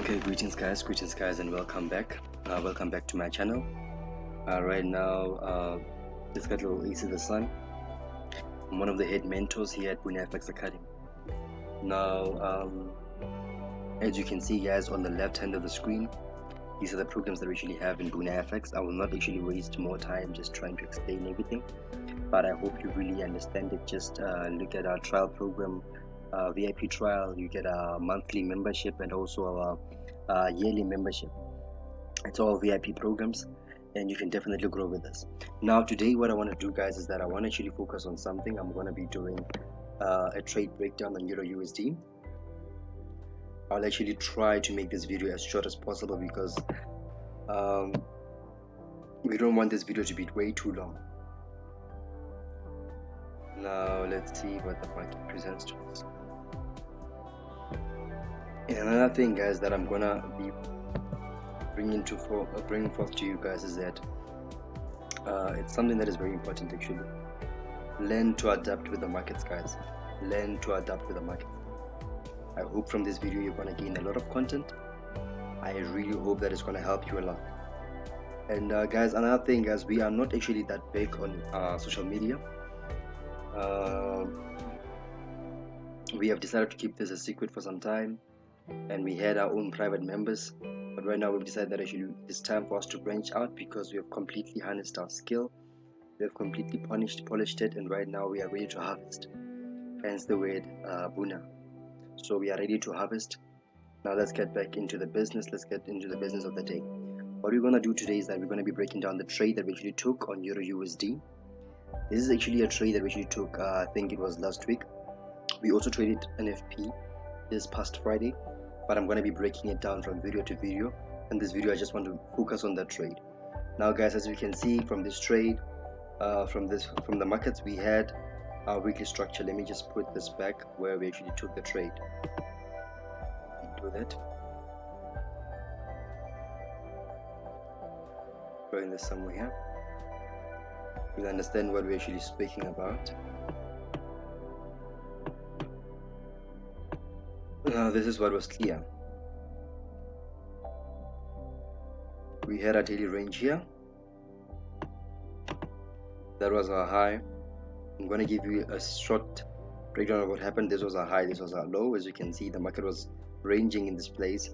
Okay, greetings guys, and welcome back. Welcome back to my channel. Right now, let's get a little easy the sun. I'm one of the head mentors here at FX Academy. Now, as you can see, guys, on the left hand of the screen, these are the programs that we actually have in FX. I will not actually waste more time just trying to explain everything, but I hope you really understand it. Just look at our trial program. VIP trial, you get a monthly membership and also a yearly membership. It's all VIP programs, and you can definitely grow with us. Now today what I want to do, guys, is that I want to actually focus on something. I'm going to be doing a trade breakdown on Euro USD. I'll actually try to make this video as short as possible because we don't want this video to be way too long. Now let's see what the market presents to us. And another thing, guys, that I'm gonna be bringing forth to you guys is that it's something that is very important actually. Learn to adapt with the markets, guys. Learn to adapt with the markets. I hope from this video you're gonna gain a lot of content. I really hope that it's gonna help you a lot. And guys, another thing, guys, we are not actually that big on social media. We have decided to keep this a secret for some time, and we had our own private members, but right now we've decided that actually it's time for us to branch out because we have completely harnessed our skill, we have completely polished it, and right now we are ready to harvest. Hence the word Buna. So we are ready to harvest. Now let's get back into the business. Let's get into the business of the day. What we're going to do today is that we're going to be breaking down the trade that we actually took on Euro USD. This is actually a trade that we actually took, I think it was last week. We also traded NFP this past Friday, but I'm going to be breaking it down from video to video. In this video I just want to focus on that trade. Now guys, as you can see from this trade, from the markets, we had our weekly structure. Let me just put this back where we actually took the trade. Do that. Drawing this somewhere here. You'll understand what we're actually speaking about. Now this is what was clear. We had a daily range here. That was our high. I'm going to give you a short breakdown of what happened. This was our high, this was our low. As you can see, the market was ranging in this place.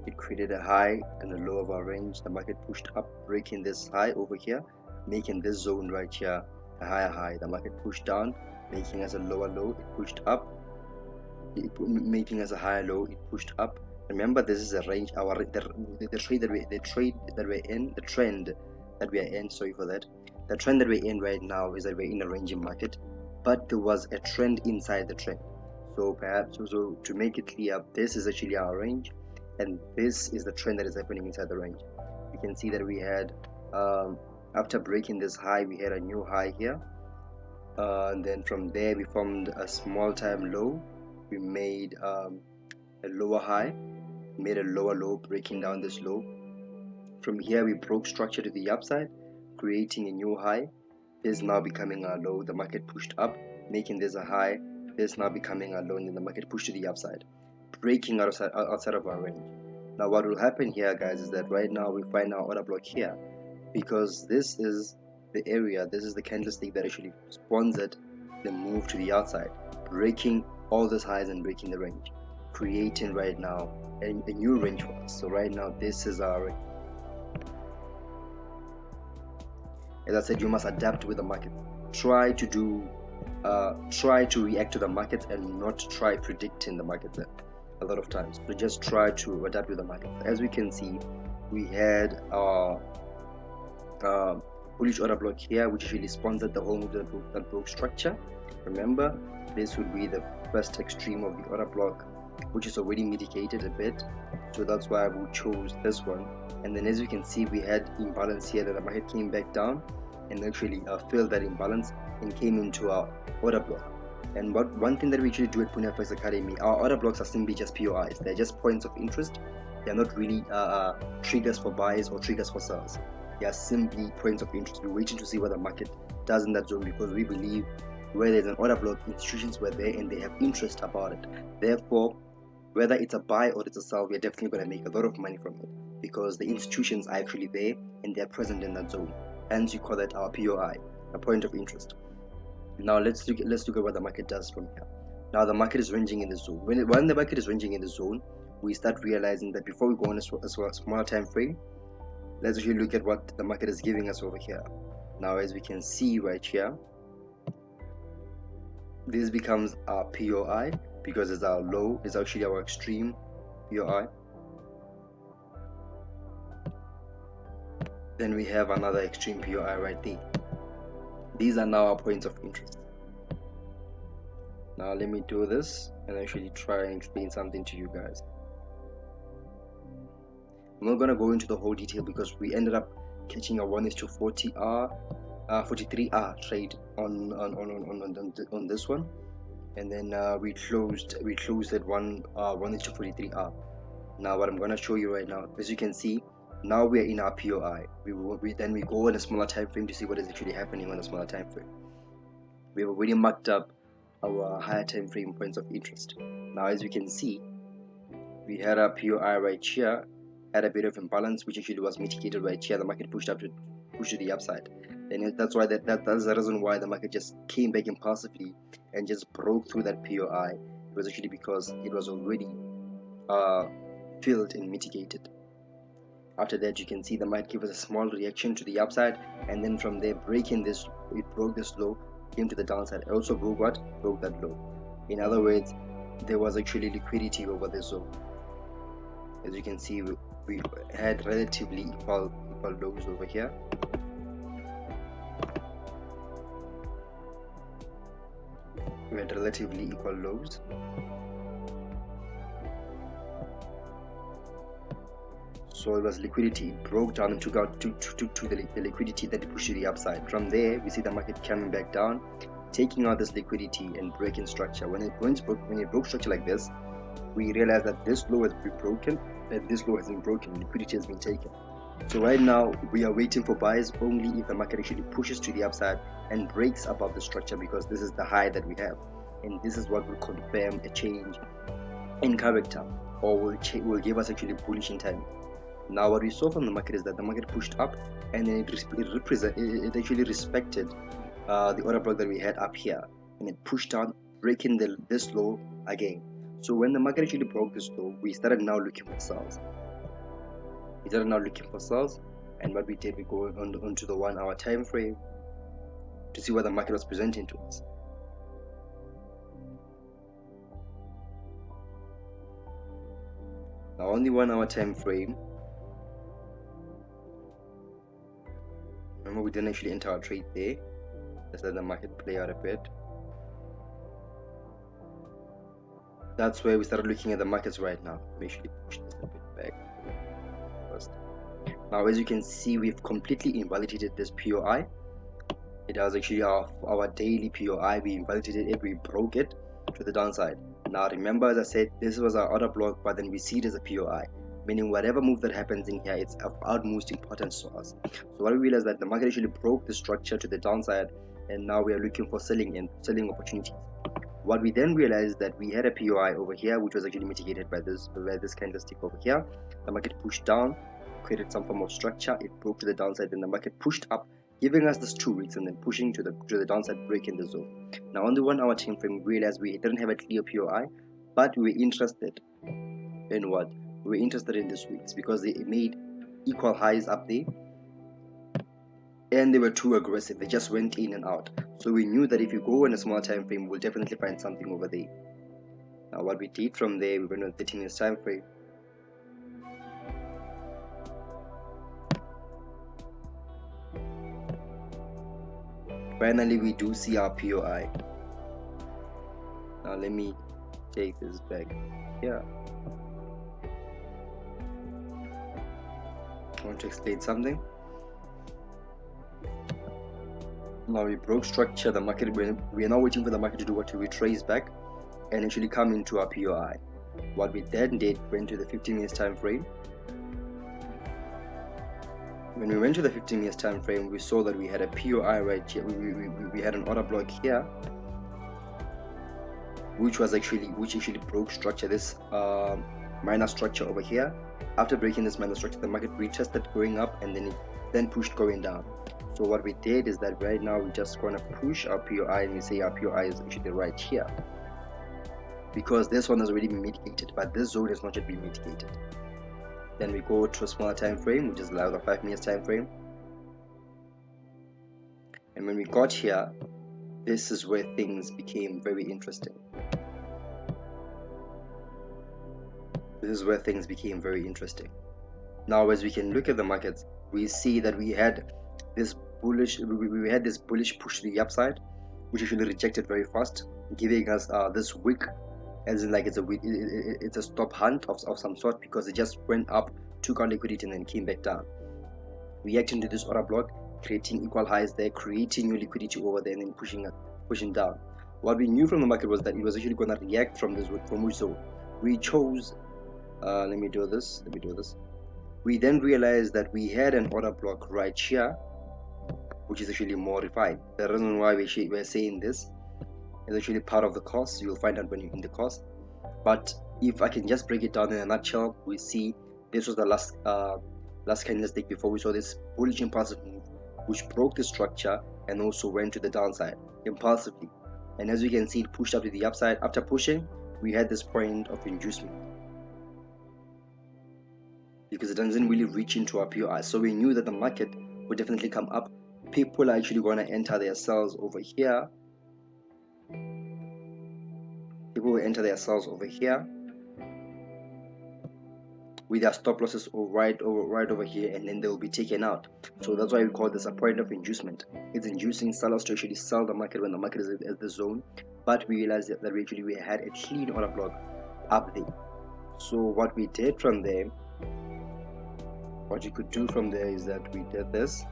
It created a high and a low of our range. The market pushed up, breaking this high over here, making this zone right here a higher high. The market pushed down, making us a lower low. It pushed up, making us a higher low. It pushed up. Remember, this is a range. The trend that we are in. Sorry for that. The trend that we're in right now is that we're in a ranging market, but there was a trend inside the trend. So perhaps, so to make it clear, this is actually our range, and this is the trend that is happening inside the range. You can see that we had, after breaking this high, we had a new high here, and then from there we formed a small time low. We made a lower high, made a lower low, breaking down this low. From here we broke structure to the upside, creating a new high. This is now becoming our low. The market pushed up, making this a high. This is now becoming our low, and then the market pushed to the upside, breaking outside of our range. Now what will happen here, guys, is that right now we find our order block here, because this is the area, this is the candlestick that actually sponsored the move to the outside, breaking all those highs and breaking the range, creating right now a new range for us. So right now this is our range. As I said, you must adapt with the market. Try to react to the market and not try predicting the market a lot of times. So just try to adapt with the market. As we can see, we had our bullish order block here, which really sponsored the whole move that broke structure. Remember, this would be the first extreme of the order block, which is already mitigated a bit, so that's why we chose this one. And then as you can see, we had imbalance here, that the market came back down and actually filled that imbalance and came into our order block. And one thing that we usually do at FX Academy, our order blocks are simply just POIs. They're just points of interest. They're not really triggers for buys or triggers for sells. They are simply points of interest. We're waiting to see what the market does in that zone, because we believe where there's an order block, institutions were there and they have interest about it. Therefore, whether it's a buy or it's a sell, we're definitely going to make a lot of money from it because the institutions are actually there and they're present in that zone. Hence, we call that our POI, a point of interest. Now let's look at what the market does from here. Now the market is ranging in the zone. When the market is ranging in the zone, we start realizing that before we go on a smaller time frame, let's actually look at what the market is giving us over here. Now, as we can see right here, this becomes our POI because it's our low, it's actually our extreme POI. Then we have another extreme POI right there. These are now our points of interest. Now let me do this and actually try and explain something to you guys. I'm not gonna go into the whole detail because we ended up catching a 1:40R, 43R trade on this one, and then we closed at 1:43R. Now what I'm gonna show you right now, as you can see, now we are in our POI. Then we go on a smaller time frame to see what is actually happening on a smaller time frame. We've already marked up our higher time frame points of interest. Now as you can see, we had our POI right here, had a bit of imbalance which actually was mitigated right here. The market pushed to the upside, and that's why that's the reason why the market just came back impulsively and just broke through that POI. It was actually because it was already filled and mitigated. After that, you can see the market give us a small reaction to the upside, and then from there, breaking this, it broke this low, came to the downside. It also broke that low. In other words, there was actually liquidity over this zone. As you can see, we had relatively equal lows over here. We had relatively equal lows. So it was liquidity. It broke down and took the liquidity that pushed to the upside. From there, we see the market coming back down, taking out this liquidity and breaking structure. When it broke structure like this, we realized that this low has been broken, and this low has been broken. Liquidity has been taken. So right now, we are waiting for buys only if the market actually pushes to the upside and breaks above the structure, because this is the high that we have, and this is what will confirm a change in character, or will give us actually bullish intent. Now what we saw from the market is that the market pushed up, and then it actually respected the order block that we had up here, and it pushed down, breaking this low again. So when the market actually broke this low, we started now looking for sales. And what we did, we go onto the 1 hour time frame to see what the market was presenting to us. Now on the 1 hour time frame, remember we didn't actually enter our trade there. Let's let the market play out a bit. That's where we started looking at the markets right now. Let me actually push this a bit back first. Now as you can see, we've completely invalidated this POI. It was actually our daily POI. We invalidated it, we broke it to the downside. Now remember, as I said, this was our order block, but then we see it as a POI, meaning whatever move that happens in here, it's of utmost importance to us. So what we realized that the market actually broke the structure to the downside, and now we are looking for selling opportunities. What we then realized that we had a POI over here, which was actually mitigated by this candlestick over here. The market pushed down, created some form of structure, it broke to the downside, then the market pushed up, giving us this 2 weeks, and then pushing to the downside, breaking the zone. Now on the 1 hour time frame, we realized we didn't have a clear POI, but we were interested in what? We were interested in these weeks because they made equal highs up there, and they were too aggressive. They just went in and out. So we knew that if you go in a small time frame, we'll definitely find something over there. Now what we did from there, we went on 13 minutes time frame. Finally, we do see our POI. Now let me take this back here. I want to explain something. Now we broke structure, the market, we are now waiting for the market to do what, to retrace back and actually come into our POI. What we then did, went to the 15 minutes time frame. When we went to the 15 minutes time frame, we saw that we had a POI right here. We had an order block here, which actually broke structure, this minor structure over here. After breaking this minor structure, the market retested going up, and then it pushed going down. So what we did is that right now we're just going to push our POI, and we say our POI is actually right here, because this one has already been mitigated, but this zone has not yet been mitigated. Then we go to a smaller time frame, which is like the 5 minutes time frame, and when we got here, this is where things became very interesting. Now, as we can look at the markets, we see that we had this bullish push to the upside, which actually rejected very fast, giving us this wick, as in like it's a stop hunt of some sort, because it just went up, took out liquidity, and then came back down, reacting to this order block, creating equal highs there, creating new liquidity over there, and then pushing down. What we knew from the market was that it was actually going to react from which zone. We chose let me do this. We then realized that we had an order block right here, which is actually more refined. The reason why we're saying this is actually part of the course. You'll find out when you're in the course. But if I can just break it down in a nutshell, we see this was the last candlestick before we saw this bullish impulsive move, which broke the structure and also went to the downside impulsively. And as you can see, it pushed up to the upside. After pushing, we had this point of inducement, because it doesn't really reach into our POI. So we knew that the market would definitely come up. People are actually going to enter their sells over here. People will enter their sells over here with their stop losses right over here, and then they will be taken out. So that's why we call this a point of inducement. It's inducing sellers to actually sell the market when the market is at the zone. But we realized that we had a clean order block up there. So what we did from there, what you could do from there is that we did this.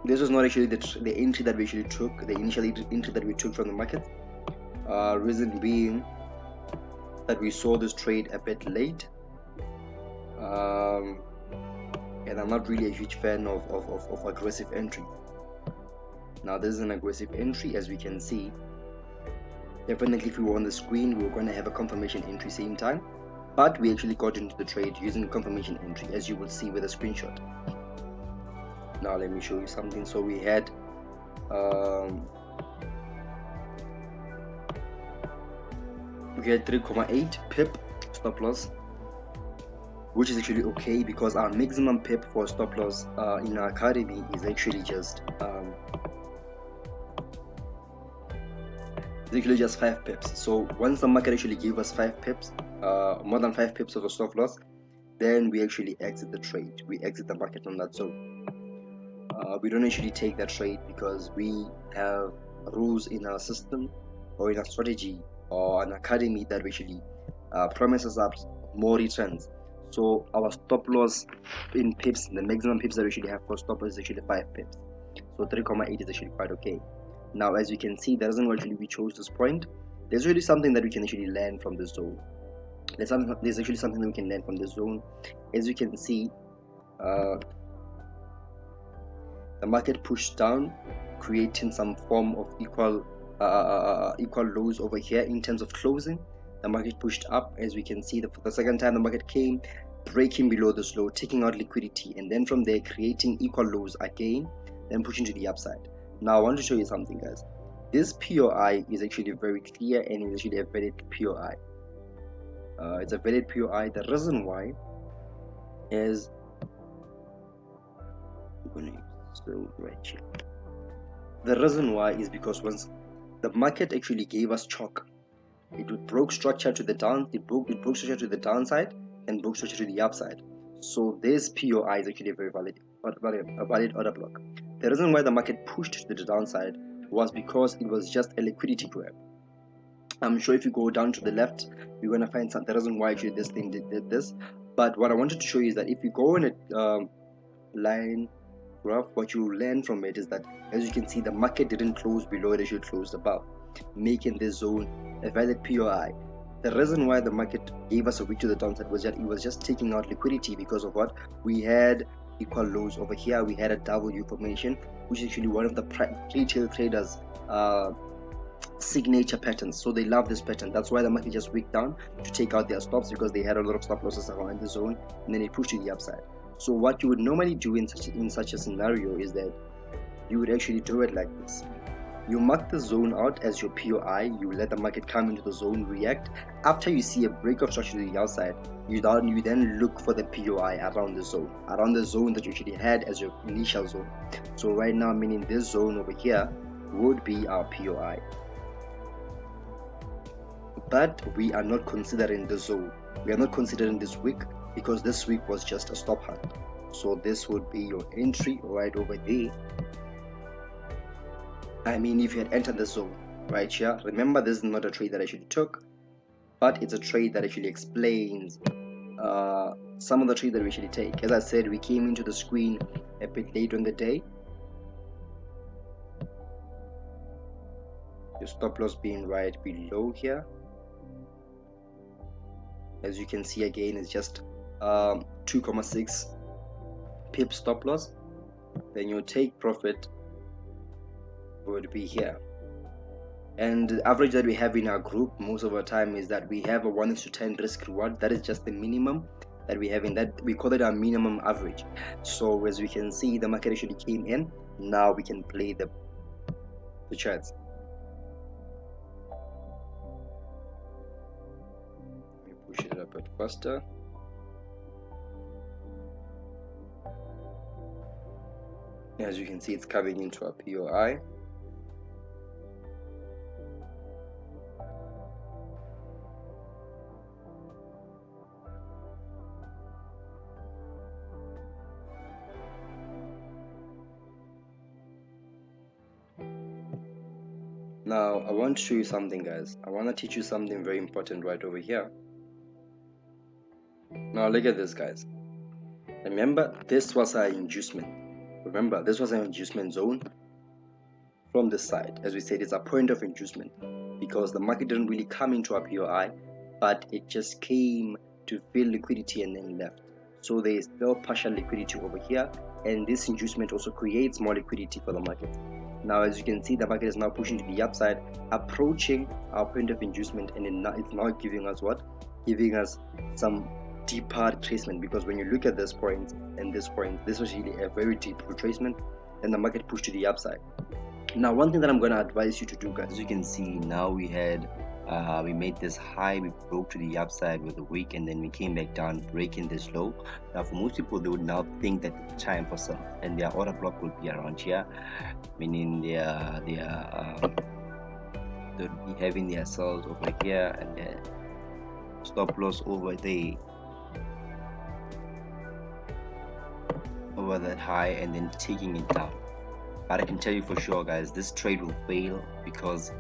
This was not actually the entry that we actually took, the initial entry that we took from the market. Reason being that we saw this trade a bit late, and I'm not really a huge fan of aggressive entry. Now this is an aggressive entry, as we can see. Definitely, if we were on the screen, we were going to have a confirmation entry same time, but we actually got into the trade using confirmation entry, as you will see with a screenshot. Now let me show you something. So we had 3.8 pip stop loss, which is actually okay, because our maximum pip for stop loss in our academy is actually just 5 pips. So once the market actually gave us 5 pips, more than 5 pips of a stop loss, then we actually exit the trade. We exit the market on that zone. We don't actually take that trade because we have rules in our system or in our strategy or an academy that actually promises us more returns. So our stop loss in pips, the maximum pips that we actually have for stop loss is actually 5 pips. So 3.8 is actually quite okay. Now, as you can see, the reason why actually we chose this point, there's really something that we can actually learn from this zone. There's actually something that we can learn from this zone. As you can see, the market pushed down, creating some form of equal lows over here in terms of closing. The market pushed up, as we can see. For the second time, the market came, breaking below this low, taking out liquidity, and then from there creating equal lows again, then pushing to the upside. Now I want to show you something, guys. This POI is actually very clear, and it's actually a valid POI. It's a valid POI. The reason why is the reason why is because once the market actually gave us chalk, it broke structure to the structure to the downside and broke structure to the upside. So this POI is actually a very valid order block. The reason why the market pushed to the downside was because it was just a liquidity grab. I'm sure if you go down to the left, you're going to find the reason why actually this thing did this. But what I wanted to show you is that if you go in a line graph, what you learn from it is that, as you can see, the market didn't close below it, it should close above, making this zone a valid POI. The reason why the market gave us a wick to the downside was that it was just taking out liquidity, because of what we had equal lows over here. We had a W formation, which is actually one of the retail traders signature patterns. So they love this pattern. That's why the market just wicked down to take out their stops, because they had a lot of stop losses around the zone, and then it pushed to the upside. So what you would normally do in such a scenario is that you would actually do it like this. You mark the zone out as your POI, you let the market come into the zone, react. After you see a break of structure to the outside, you then look for the POI around the zone that you actually had as your initial zone. So right now, meaning this zone over here would be our POI. But we are not considering the zone. We are not considering this week, because this week was just a stop hunt. So this would be your entry right over there. I mean, if you had entered the zone right here, remember this is not a trade that I actually took, but it's a trade that actually explains some of the trades that we actually take. As I said, we came into the screen a bit late on the day. Your stop loss being right below here. As you can see, again, it's just 2.6 pip stop loss. Then your take profit would be here. And the average that we have in our group most of our time is that we have a 1:10 risk reward. That is just the minimum that we have in that. We call it our minimum average. So as we can see, the market actually came in. Now we can play the charts. Let me push it a bit faster. As you can see, it's coming into our POI. Now I want to show you something, guys. I want to teach you something very important right over here. Now look at this, guys. Remember, this was our inducement. Remember, this was an inducement zone from this side. As we said, it's a point of inducement, because the market didn't really come into our POI, but it just came to fill liquidity and then left. So there is still partial liquidity over here, and this inducement also creates more liquidity for the market. Now, as you can see, the market is now pushing to the upside, approaching our point of inducement, and it's now giving us what? Giving us some deeper retracement, because when you look at this point and this point, this was really a very deep retracement, and the market pushed to the upside. Now, one thing that I'm going to advise you to do, guys, as you can see, now we made this high, we broke to the upside with a wick, and then we came back down, breaking this low. Now, for most people, they would now think that it's time for sell, and their order block will be around here, meaning they'll be having their sells over here and their stop loss over there, over that high, and then taking it down. But I can tell you for sure, guys, this trade will fail, because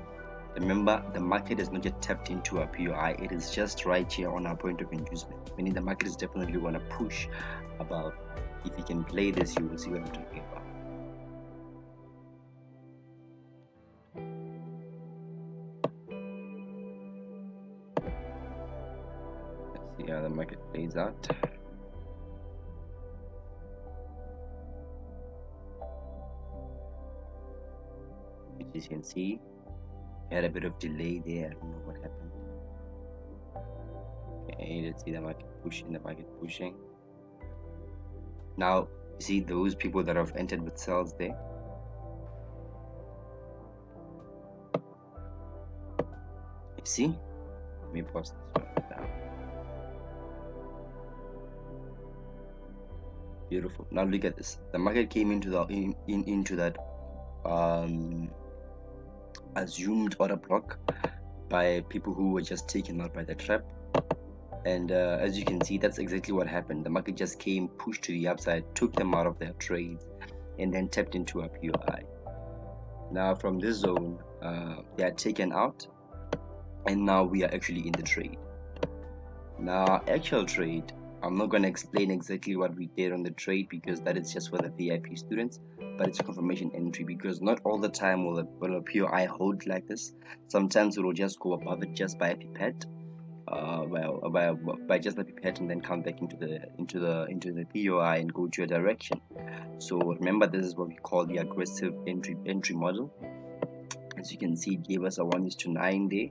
remember, the market is not yet tapped into our POI. It is just right here on our point of inducement, meaning the market is definitely going to push above. If you can play this, you will see what I'm talking about. Let's see how the market plays out. As you can see, we had a bit of delay there. I don't know what happened. Okay, let's see the market pushing. Now, you see those people that have entered with sells there. You see? Let me pause this one down. Beautiful. Now look at this. The market came into that assumed order block by people who were just taken out by the trap, and as you can see, that's exactly what happened. The market just came, pushed to the upside, took them out of their trades, and then tapped into a POI. Now from this zone, they are taken out, and now we are actually in the trade. Now, actual trade, I'm not going to explain exactly what we did on the trade, because that is just for the VIP students, but it's a confirmation entry, because not all the time will a POI hold like this. Sometimes it will just go above it just by a pipette, by just a pipette, and then come back into the POI and go to a direction. So remember, this is what we call the aggressive entry model. As you can see, it gave us a 1:9 there.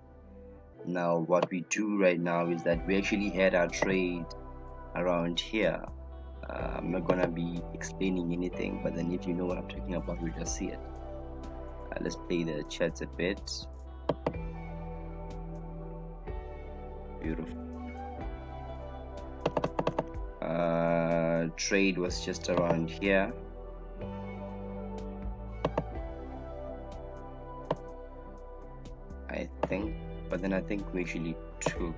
Now what we do right now is that we actually had our trade around here. I'm not gonna be explaining anything, but then if you know what I'm talking about, we'll just see it. Let's play the chats a bit. Beautiful. Trade was just around here. I think, but then I think we actually took,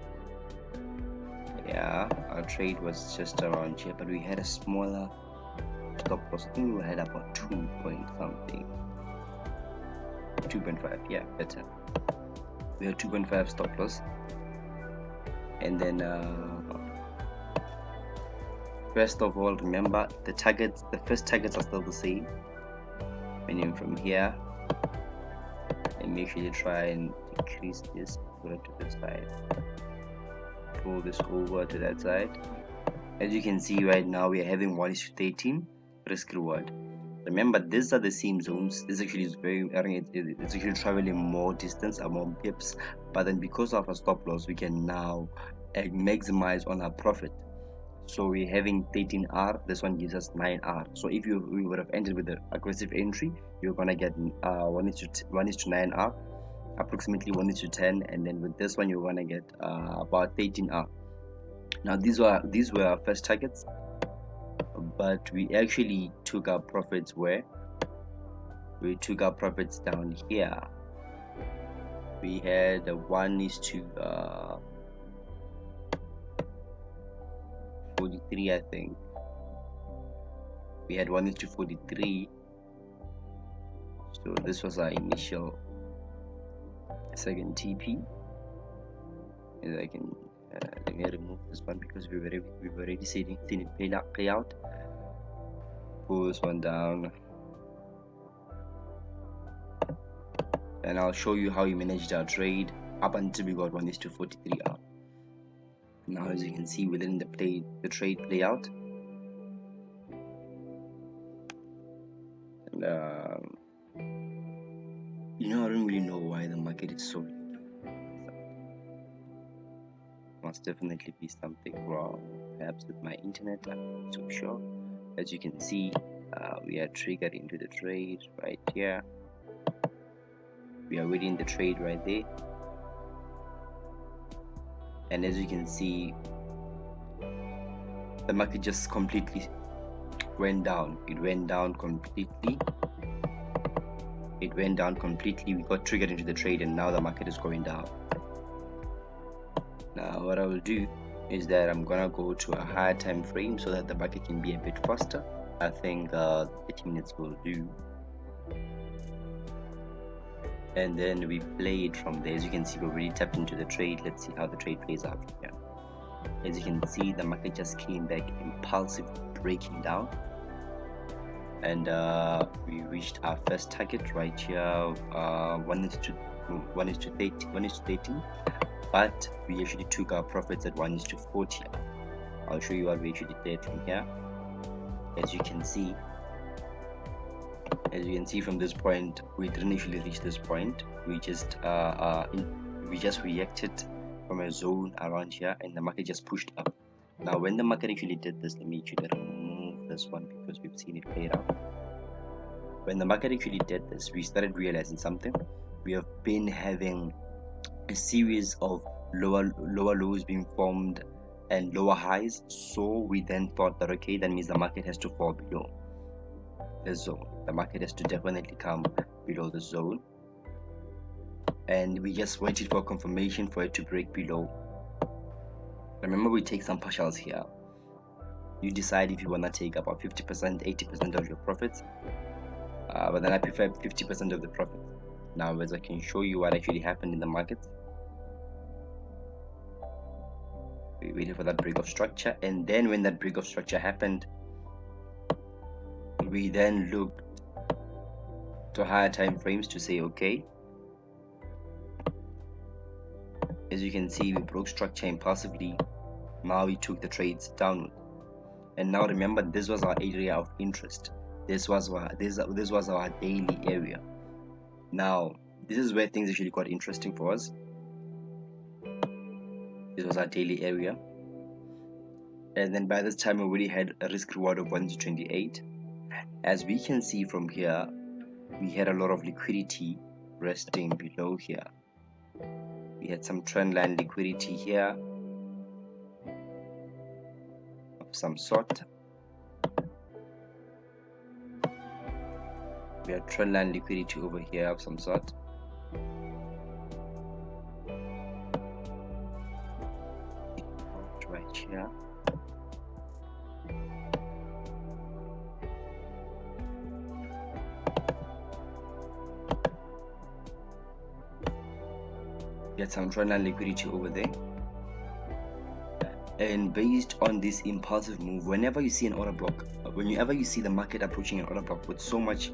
yeah, our trade was just around here, but we had a smaller stop loss. I think we had about 2 point something, 2.5, yeah, better. We had 2.5 stop loss, and then first of all, remember the targets, the first targets are still the same. Meaning from here, and make sure you try and decrease this, go to this side, pull this over to that side. As you can see right now, we are having 1:13 risk reward. Remember, these are the same zones. This actually is very, it's actually traveling more distance, more pips, but then because of our stop loss, we can now maximize on our profit. So we're having 13R, this one gives us 9R. So if we would have ended with the aggressive entry, you're gonna get 1:9R, approximately 1:10, and then with this one you're gonna get about 13R. Now these were our first targets, but we actually took our profits where? We took our profits down here. We had a 1:43, I think. We had 1:43. So this was our initial second TP. And I can let me remove this one because we've already seen it play out. Pull this one down, and I'll show you how we managed our trade up until we got 1:43 up. Now as you can see, we letting the trade play out, and you know, I don't really know why the market is so liquid. Must definitely be something wrong, perhaps with my internet, I'm not so sure. As you can see, we are triggered into the trade right here. We are waiting the trade right there, and as you can see, the market just completely went down. It went down completely. We got triggered into the trade, and now the market is going down. Now what I will do is that I'm gonna go to a higher time frame so that the market can be a bit faster. I think 30 minutes will do, and then we play it from there. As you can see, we're already tapped into the trade. Let's see how the trade plays out from here. As you can see, the market just came back impulsive, breaking down, and we reached our first target right here, 1:13, but we actually took our profits at 1:40. I'll show you what we actually did from here. As you can see from this point, we didn't actually reach this point. We just reacted from a zone around here, and the market just pushed up. Now when the market actually did this, let me actually remove this one because we've seen it play out. When the market actually did this, we started realizing something. We have been having a series of lower lows being formed and lower highs, so we then thought that okay, that means the market has to fall below the zone. The market has to definitely come below the zone, and we just waited for confirmation for it to break below. Remember, we take some partials here. You decide if you want to take about 50%, 80% of your profits, but then I prefer 50% of the profit. Now as I can show you what actually happened in the market, we waited for that break of structure, and then when that break of structure happened, we then looked to higher time frames to say okay. As you can see, we broke structure impulsively. Now we took the trades downward, and now remember, this was our area of interest. This was our daily area. Now this is where things actually got interesting for us. This was our daily area, and then by this time we already had a risk reward of 1:28. As we can see from here, we had a lot of liquidity resting below here. We had some trend line liquidity here of some sort. We had trend line liquidity over here of some sort. Right here. We had some trend line liquidity over there. And based on this impulsive move, whenever you see an order block, whenever you see the market approaching an order block with so much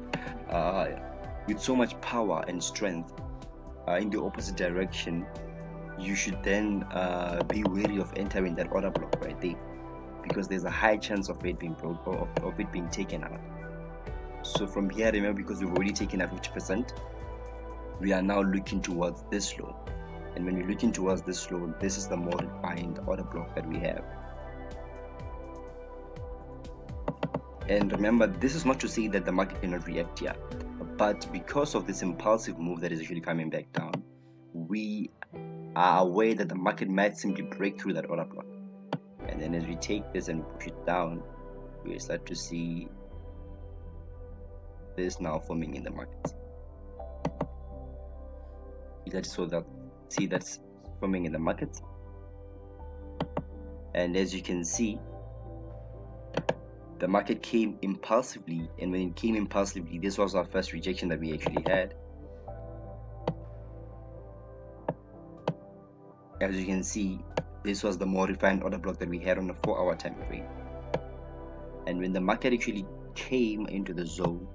power and strength in the opposite direction, you should then be wary of entering that order block right there, because there's a high chance of it being broke or of it being taken out. So from here, remember, because we've already taken out 50%, we are now looking towards this low. And when we're looking towards this low, this is the more refined order block that we have. And remember, this is not to say that the market cannot react here, but because of this impulsive move that is actually coming back down, we are aware that the market might simply break through that order block. And then as we take this and push it down, we start to see this now forming in the market. See that's forming in the market. And as you can see, the market came impulsively, and when it came impulsively, this was our first rejection that we actually had. As you can see, this was the more refined order block that we had on a 4-hour time frame. And when the market actually came into the zone,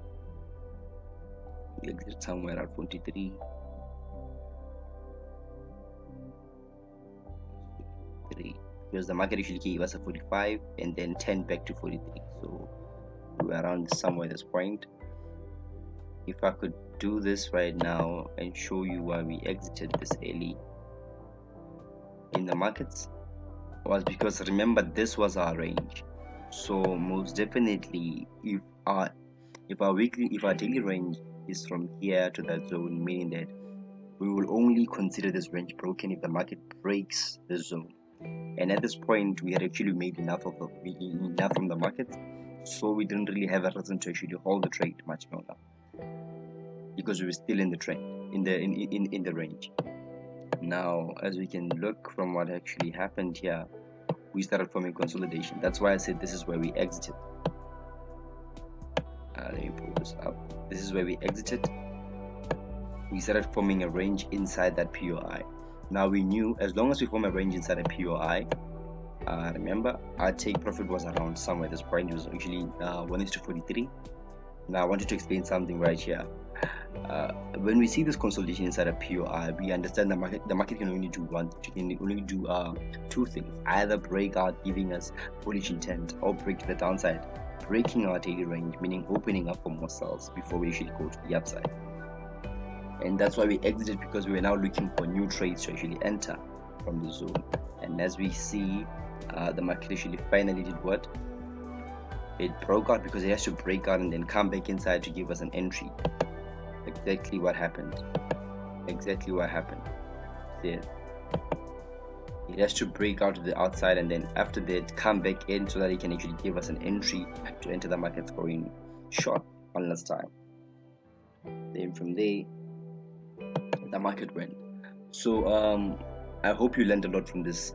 we exited somewhere at 43. Because the market actually gave us a 45 and then 10 back to 43, so we were around somewhere this point. If I could do this right now and show you why we exited this early in the markets, was because, remember, this was our range. So most definitely, if our daily range is from here to that zone, meaning that we will only consider this range broken if the market breaks the zone. And at this point, we had actually made enough from the market, so we didn't really have a reason to actually hold the trade much longer, because we were still in the trend, in the range. Now, as we can look from what actually happened here, we started forming consolidation. That's why I said this is where we exited. Let me pull this up. This is where we exited. We started forming a range inside that POI. Now we knew as long as we form a range inside a POI, remember, our take profit was around somewhere. This point was actually 1:43. Now I wanted to explain something right here. When we see this consolidation inside a POI, we understand the market can only do two things: either break out, giving us bullish intent, or break to the downside, breaking our daily range, meaning opening up for more sales before we actually go to the upside. And that's why we exited, because we were now looking for new trades to actually enter from the zone. And as we see, the market actually finally did what? It broke out, because it has to break out and then come back inside to give us an entry. Exactly what happened. See it? It has to break out to the outside and then after that come back in, so that it can actually give us an entry to enter the market going short one last time. Then from there, the market went. So I hope you learned a lot from this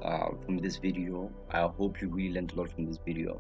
video. I hope you really learned a lot from this video.